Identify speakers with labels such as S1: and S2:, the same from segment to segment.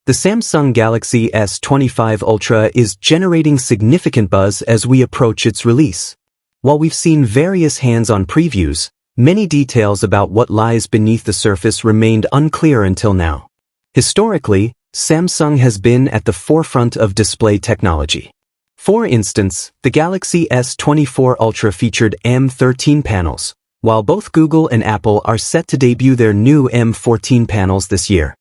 S1: The Samsung Galaxy S25 Ultra is generating significant buzz as we approach its release. While we've seen various hands-on previews, many details about what lies beneath the surface remained unclear until now. Historically, Samsung has been at the forefront of display technology. For instance, the Galaxy S24 Ultra featured M13 panels, while both Google and Apple are set to debut their new M14 panels this year.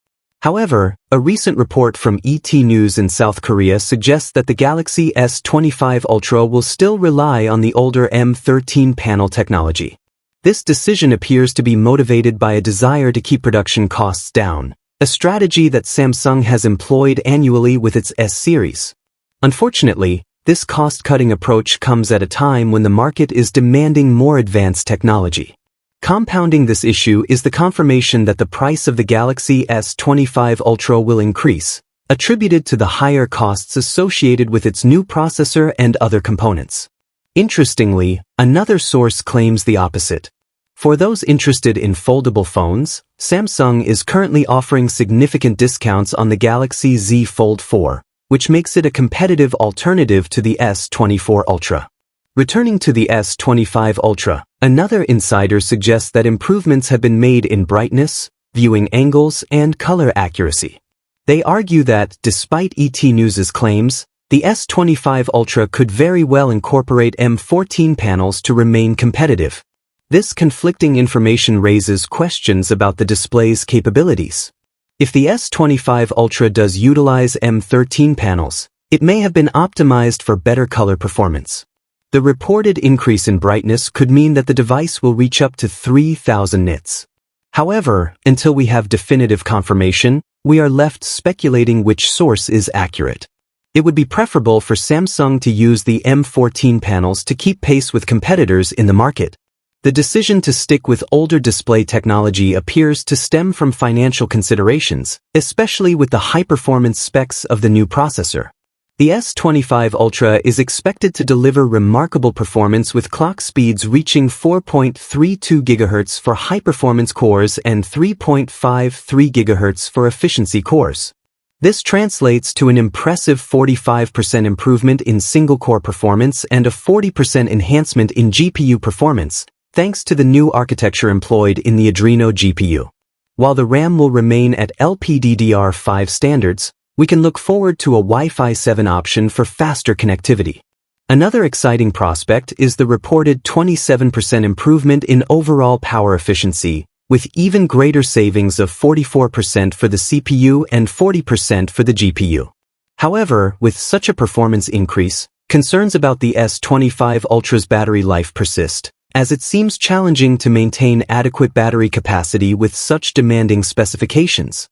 S1: However, a recent report from ET News in South Korea suggests that the Galaxy S25 Ultra will still rely on the older M13 panel technology. This decision appears to be motivated by a desire to keep production costs down, a strategy that Samsung has employed annually with its S series. Unfortunately, this cost-cutting approach comes at a time when the market is demanding more advanced technology. Compounding this issue is the confirmation that the price of the Galaxy S25 Ultra will increase, attributed to the higher costs associated with its new processor and other components. Interestingly, another source claims the opposite. For those interested in foldable phones, Samsung is currently offering significant discounts on the Galaxy Z Fold 4, which makes it a competitive alternative to the S24 Ultra. Returning to the S25 Ultra, another insider suggests that improvements have been made in brightness, viewing angles, and color accuracy. They argue that, despite ET News' claims, the S25 Ultra could very well incorporate M14 panels to remain competitive. This conflicting information raises questions about the display's capabilities. If the S25 Ultra does utilize M13 panels, it may have been optimized for better color performance. The reported increase in brightness could mean that the device will reach up to 3,000 nits. However, until we have definitive confirmation, we are left speculating which source is accurate. It would be preferable for Samsung to use the M14 panels to keep pace with competitors in the market. The decision to stick with older display technology appears to stem from financial considerations, especially with the high-performance specs of the new processor. The S25 Ultra is expected to deliver remarkable performance with clock speeds reaching 4.32 GHz for high-performance cores and 3.53 GHz for efficiency cores. This translates to an impressive 45% improvement in single-core performance and a 40% enhancement in GPU performance, thanks to the new architecture employed in the Adreno GPU. While the RAM will remain at LPDDR5 standards, we can look forward to a Wi-Fi 7 option for faster connectivity. Another exciting prospect is the reported 27% improvement in overall power efficiency, with even greater savings of 44% for the CPU and 40% for the GPU. However, with such a performance increase, concerns about the S25 Ultra's battery life persist, as it seems challenging to maintain adequate battery capacity with such demanding specifications.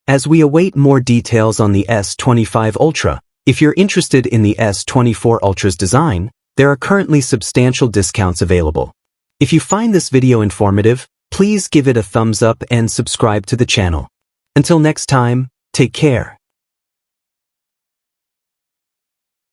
S1: As we await more details on the S25 Ultra, if you're interested in the S24 Ultra's design, there are currently substantial discounts available. If you find this video informative, please give it a thumbs up and subscribe to the channel. Until next time, take care.